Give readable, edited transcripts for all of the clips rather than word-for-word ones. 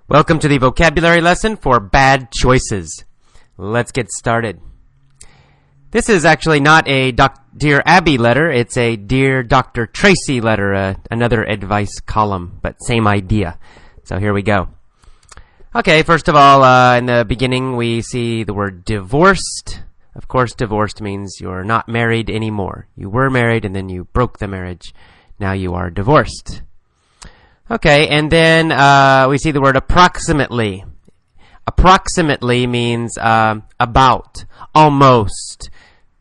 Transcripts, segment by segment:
Welcome to the vocabulary lesson for bad choices. Let's get started. This is actually not a Dear Abby letter. It's a Dear Dr. Tracy letter, another advice column, but same idea. So here we go. Okay, first of all, in the beginning we see the word divorced. Of course, divorced means you're not married anymore. You were married and then you broke the marriage. Now you are divorced. Okay, and then we see the word approximately. Approximately means about, almost,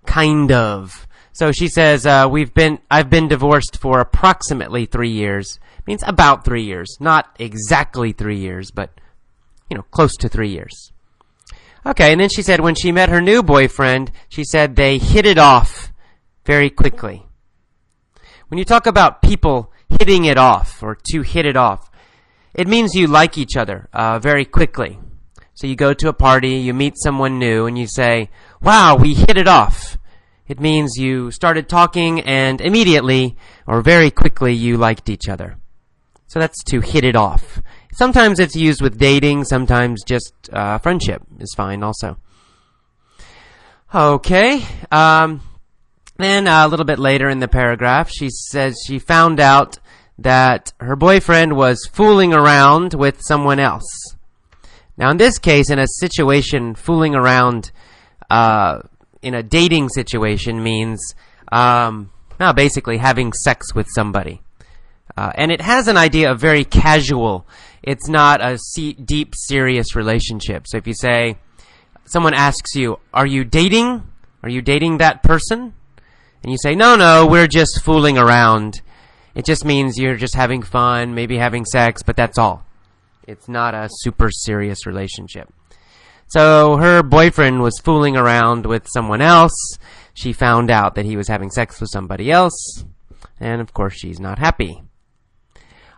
kind of. So she says, I've been divorced for approximately 3 years. Means about 3 years. Not exactly 3 years, but, close to 3 years. Okay, and then she said when she met her new boyfriend, she said they hit it off very quickly. When you talk about people hitting it off, or to hit it off, it means you like each other very quickly. So you go to a party, you meet someone new, and you say, wow, we hit it off. It means you started talking and immediately, or very quickly, you liked each other. So that's to hit it off. Sometimes it's used with dating, sometimes just friendship is fine also. Okay, then a little bit later in the paragraph, she says she found out that her boyfriend was fooling around with someone else. Now in this case, in a situation, fooling around in a dating situation means basically having sex with somebody. And it has an idea of very casual. It's not a deep, serious relationship. So if you say, someone asks you, are you dating? Are you dating that person? And you say, no, we're just fooling around. It just means you're just having fun, maybe having sex, but that's all. It's not a super serious relationship. So her boyfriend was fooling around with someone else. She found out that he was having sex with somebody else. And of course she's not happy.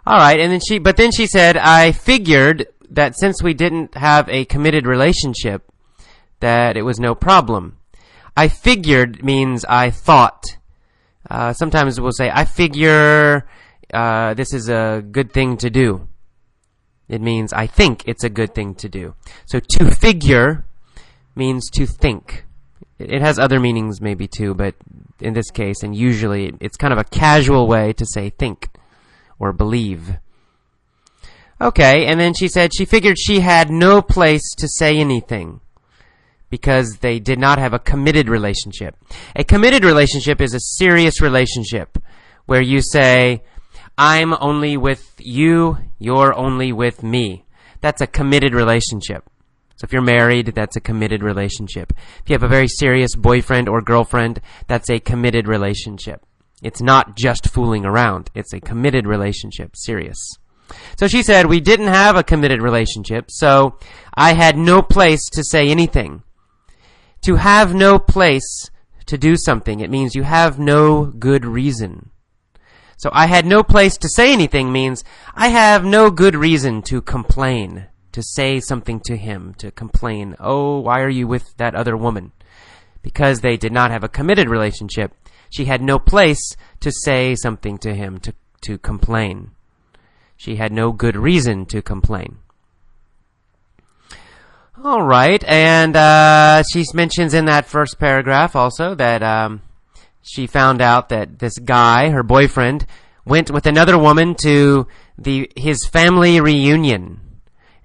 Alright, and then she said, I figured that since we didn't have a committed relationship, that it was no problem. I figured means I thought. Sometimes we'll say, I figure this is a good thing to do. It means I think it's a good thing to do. So to figure means to think. It has other meanings maybe too, but in this case, and usually, it's kind of a casual way to say think or believe. Okay, and then she said she figured she had no place to say anything, because they did not have a committed relationship. A committed relationship is a serious relationship where you say, I'm only with you, you're only with me. That's a committed relationship. So if you're married, that's a committed relationship. If you have a very serious boyfriend or girlfriend, that's a committed relationship. It's not just fooling around. It's a committed relationship, serious. So she said, we didn't have a committed relationship, so I had no place to say anything. To have no place to do something, it means you have no good reason. So I had no place to say anything means I have no good reason to complain, to say something to him, to complain. Oh, why are you with that other woman? Because they did not have a committed relationship, she had no place to say something to him, to complain. She had no good reason to complain. All right, and she mentions in that first paragraph also that she found out that this guy, her boyfriend, went with another woman to his family reunion.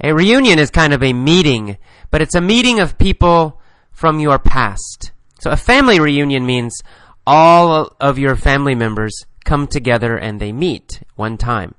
A reunion is kind of a meeting, but it's a meeting of people from your past. So a family reunion means all of your family members come together and they meet one time.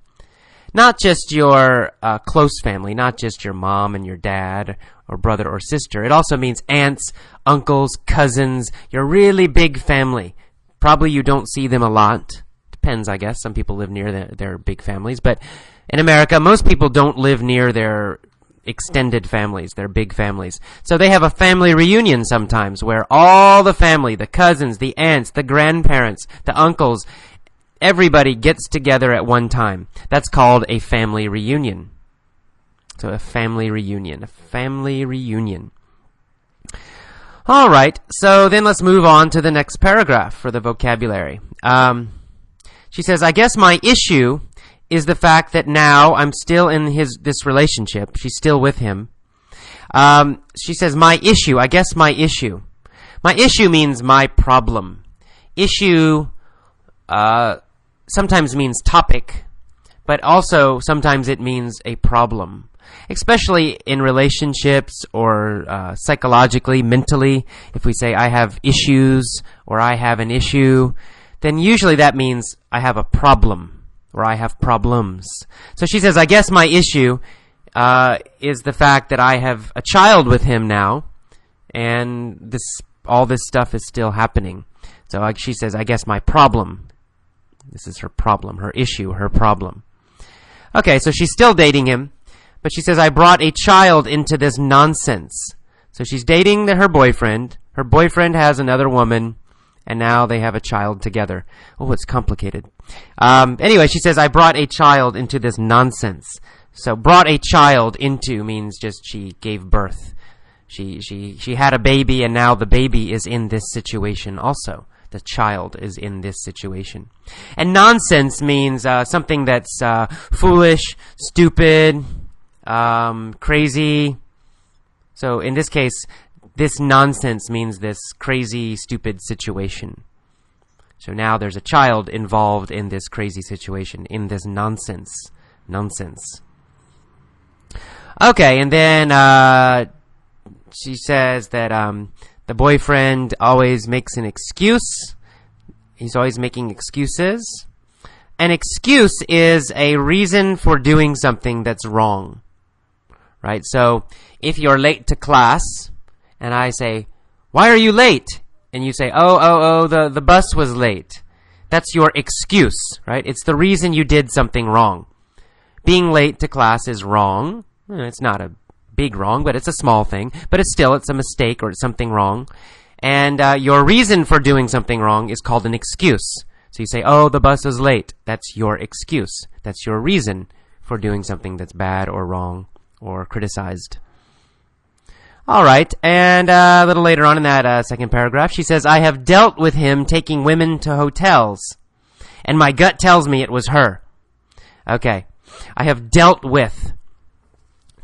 Not just your close family, not just your mom and your dad or brother or sister. It also means aunts, uncles, cousins, your really big family. Probably you don't see them a lot. Depends, I guess. Some people live near their big families. But in America, most people don't live near their extended families, their big families. So they have a family reunion sometimes where all the family, the cousins, the aunts, the grandparents, the uncles, everybody gets together at one time. That's called a family reunion. So a family reunion. A family reunion. All right, so then let's move on to the next paragraph for the vocabulary. She says, I guess my issue is the fact that now I'm still in this relationship. She's still with him. She says, my issue. I guess my issue. My issue means my problem. Issue sometimes means topic, but also sometimes it means a problem. Especially in relationships or psychologically, mentally. If we say I have issues or I have an issue, then usually that means I have a problem or I have problems. So she says, I guess my issue is the fact that I have a child with him now, and all this stuff is still happening. So she says, I guess my problem. This is her problem, her issue, her problem. Okay, so she's still dating him, but she says, I brought a child into this nonsense. So she's dating her boyfriend. Her boyfriend has another woman, and now they have a child together. Oh, it's complicated. Anyway, she says, I brought a child into this nonsense. So brought a child into means just she gave birth. She had a baby, and now the baby is in this situation also. The child is in this situation. And nonsense means something that's foolish, stupid, crazy. So in this case, this nonsense means this crazy, stupid situation. So now there's a child involved in this crazy situation, in this nonsense. Okay, and then she says that the boyfriend always makes an excuse. He's always making excuses. An excuse is a reason for doing something that's wrong. Right? So if you're late to class, and I say, why are you late? And you say, the bus was late. That's your excuse, right? It's the reason you did something wrong. Being late to class is wrong. It's not a big wrong, but it's a small thing. But it's a mistake or it's something wrong. And your reason for doing something wrong is called an excuse. So you say, the bus was late. That's your excuse. That's your reason for doing something that's bad or wrong or criticized. All right, and a little later on in that second paragraph, she says, I have dealt with him taking women to hotels, and my gut tells me it was her. Okay, I have dealt with.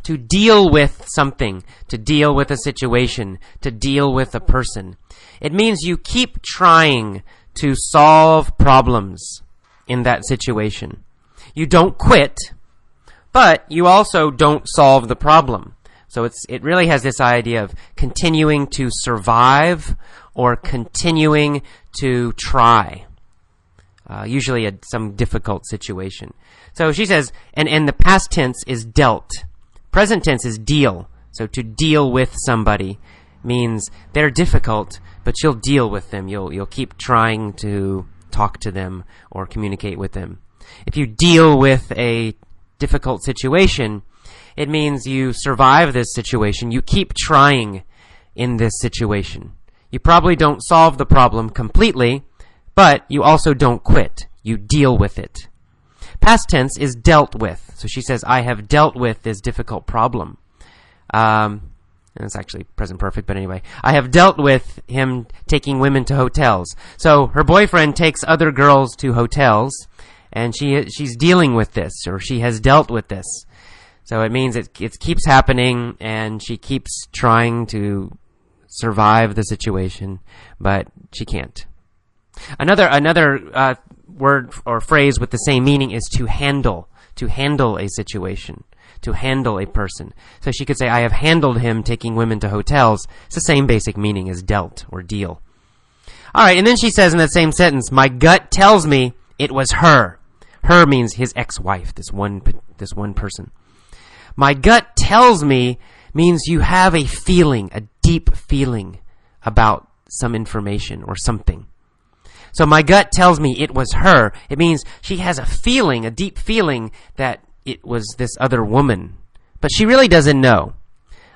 To deal with something, to deal with a situation, to deal with a person. It means you keep trying to solve problems in that situation. You don't quit, but you also don't solve the problem. So it really has this idea of continuing to survive or continuing to try, usually some difficult situation. So she says, and the past tense is dealt. Present tense is deal. So to deal with somebody means they're difficult, but you'll deal with them. You'll keep trying to talk to them or communicate with them. If you deal with a difficult situation, it means you survive this situation. You keep trying in this situation. You probably don't solve the problem completely, but you also don't quit. You deal with it. Past tense is dealt with. So she says, I have dealt with this difficult problem. And it's actually present perfect, but anyway. I have dealt with him taking women to hotels. So her boyfriend takes other girls to hotels, and she's dealing with this, or she has dealt with this. So it means it keeps happening, and she keeps trying to survive the situation, but she can't. Another word or phrase with the same meaning is to handle a situation, to handle a person. So she could say, I have handled him taking women to hotels. It's the same basic meaning as dealt or deal. All right, and then she says in that same sentence, my gut tells me it was her. Her means his ex-wife, this one person. My gut tells me means you have a feeling, a deep feeling about some information or something. So my gut tells me it was her. It means she has a feeling, a deep feeling that it was this other woman. But she really doesn't know.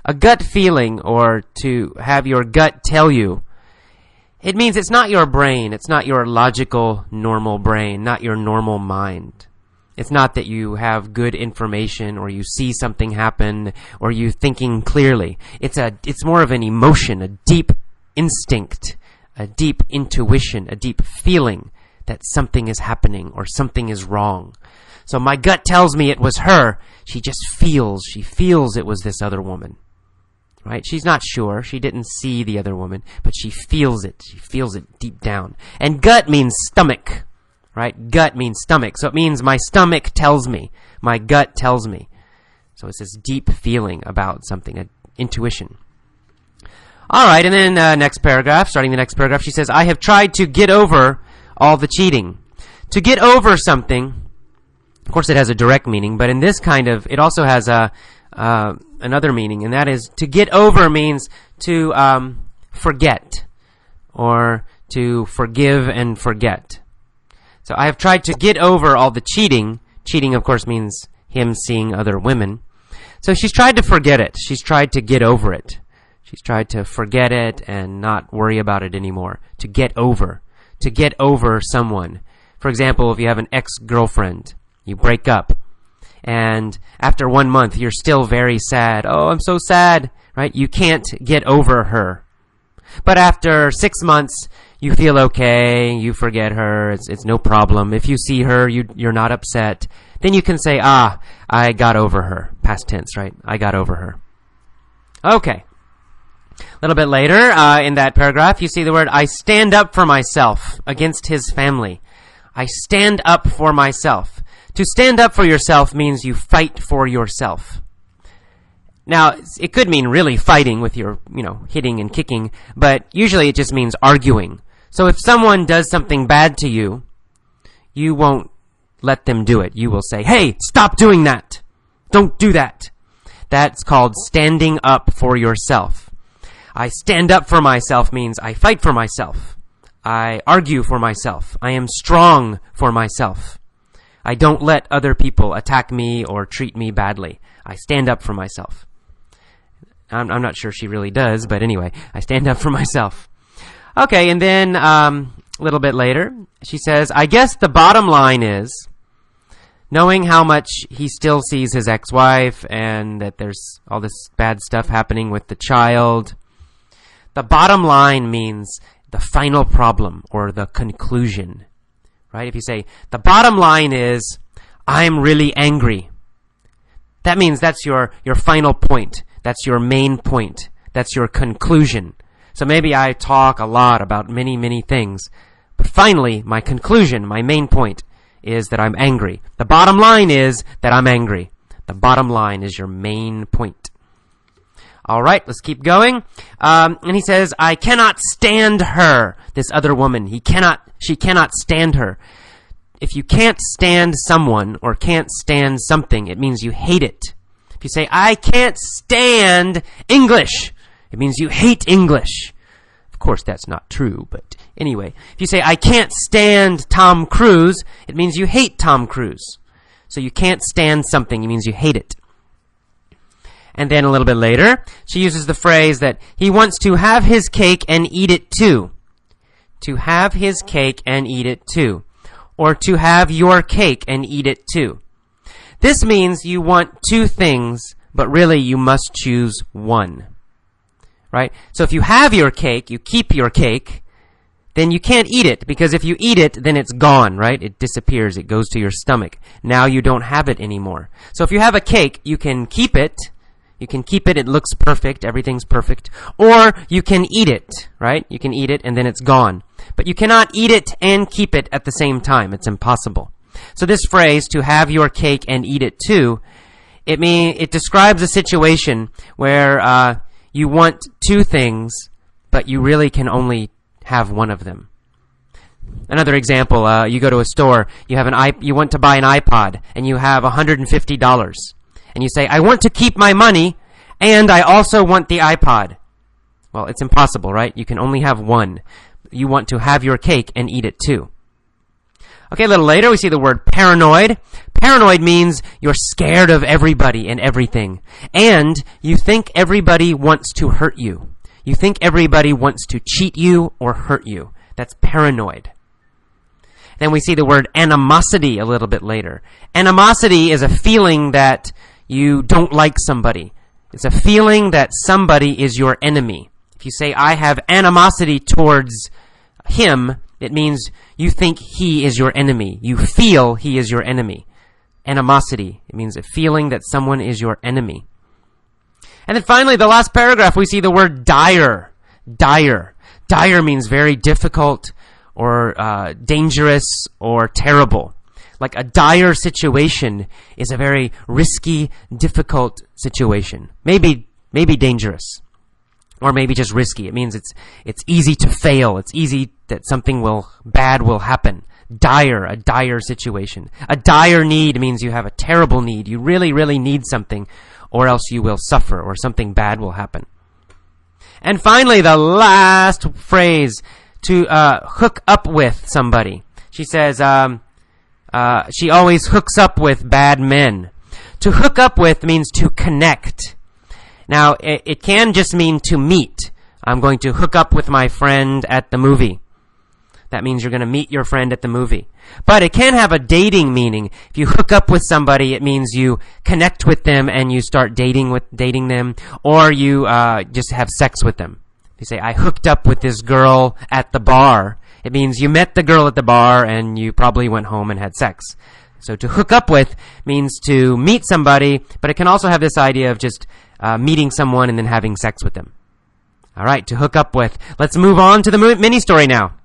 A gut feeling, or to have your gut tell you, it means it's not your brain. It's not your logical, normal brain, not your normal mind. It's not that you have good information or you see something happen or you thinking clearly. It's more of an emotion, a deep instinct, a deep intuition, a deep feeling that something is happening or something is wrong. So my gut tells me it was her. She feels it was this other woman. Right? She's not sure. She didn't see the other woman, but she feels it. She feels it deep down. And gut means stomach. Right? Gut means stomach. So it means my stomach tells me. My gut tells me. So it's this deep feeling about something, an intuition. All right, and then next paragraph, starting the next paragraph, she says, I have tried to get over all the cheating. To get over something, of course it has a direct meaning, but in this kind of, it also has another meaning, and that is to get over means to forget, or to forgive and forget. So I have tried to get over all the cheating. Cheating, of course, means him seeing other women. So she's tried to forget it. She's tried to get over it. She's tried to forget it and not worry about it anymore. To get over. To get over someone. For example, if you have an ex-girlfriend, you break up, and after 1 month, you're still very sad. Oh, I'm so sad, right? You can't get over her. But after 6 months, you feel okay, you forget her, it's no problem. If you see her, you're not upset. Then you can say, I got over her. Past tense, right? I got over her. Okay. A little bit later in that paragraph, you see the word, I stand up for myself against his family. I stand up for myself. To stand up for yourself means you fight for yourself. Now, it could mean really fighting with your, hitting and kicking, but usually it just means arguing. So if someone does something bad to you, you won't let them do it. You will say, hey, stop doing that. Don't do that. That's called standing up for yourself. I stand up for myself means I fight for myself. I argue for myself. I am strong for myself. I don't let other people attack me or treat me badly. I stand up for myself. I'm not sure she really does, but anyway, I stand up for myself. Okay, and then a little bit later, she says, I guess the bottom line is, knowing how much he still sees his ex-wife and that there's all this bad stuff happening with the child, the bottom line means the final problem or the conclusion, right? If you say, the bottom line is, I'm really angry. That means that's your final point. That's your main point. That's your conclusion. So maybe I talk a lot about many, many things, but finally, my conclusion, my main point is that I'm angry. The bottom line is that I'm angry. The bottom line is your main point. All right, let's keep going. And he says, I cannot stand her, this other woman. She cannot stand her. If you can't stand someone or can't stand something, it means you hate it. If you say, I can't stand English, it means you hate English. Of course, that's not true, but anyway. If you say, I can't stand Tom Cruise, it means you hate Tom Cruise. So you can't stand something, it means you hate it. And then a little bit later, she uses the phrase that he wants to have his cake and eat it too. To have his cake and eat it too. Or to have your cake and eat it too. This means you want two things, but really you must choose one. Right? So if you have your cake, you keep your cake, then you can't eat it, because if you eat it, then it's gone, right? It disappears. It goes to your stomach. Now you don't have it anymore. So if you have a cake, you can keep it. You can keep it. It looks perfect. Everything's perfect. Or you can eat it, right? You can eat it and then it's gone. But you cannot eat it and keep it at the same time. It's impossible. So this phrase, to have your cake and eat it too, it describes a situation where you want two things, but you really can only have one of them. Another example, you go to a store, you want to buy an iPod, and you have $150. And you say, I want to keep my money, and I also want the iPod. Well, it's impossible, right? You can only have one. You want to have your cake and eat it too. Okay, a little later, we see the word paranoid. Paranoid means you're scared of everybody and everything. And you think everybody wants to hurt you. You think everybody wants to cheat you or hurt you. That's paranoid. Then we see the word animosity a little bit later. Animosity is a feeling that you don't like somebody. It's a feeling that somebody is your enemy. If you say, I have animosity towards him, it means you think he is your enemy. You feel he is your enemy. animosity. It means a feeling that someone is your enemy. And then finally, the last paragraph, we see the word dire. Dire. Dire means very difficult or dangerous or terrible. Like a dire situation is a very risky, difficult situation. Maybe dangerous. Or maybe just risky. It means it's easy to fail. It's easy that something bad will happen. Dire, a dire situation. A dire need means you have a terrible need. You really, really need something, or else you will suffer, or something bad will happen. And finally, the last phrase, to hook up with somebody. She says she always hooks up with bad men. To hook up with means to connect. Now, it can just mean to meet. I'm going to hook up with my friend at the movie. That means you're going to meet your friend at the movie. But it can have a dating meaning. If you hook up with somebody, it means you connect with them and you start dating them, or you just have sex with them. If you say, I hooked up with this girl at the bar, it means you met the girl at the bar and you probably went home and had sex. So to hook up with means to meet somebody, but it can also have this idea of just meeting someone and then having sex with them. All right, to hook up with. Let's move on to the mini story now.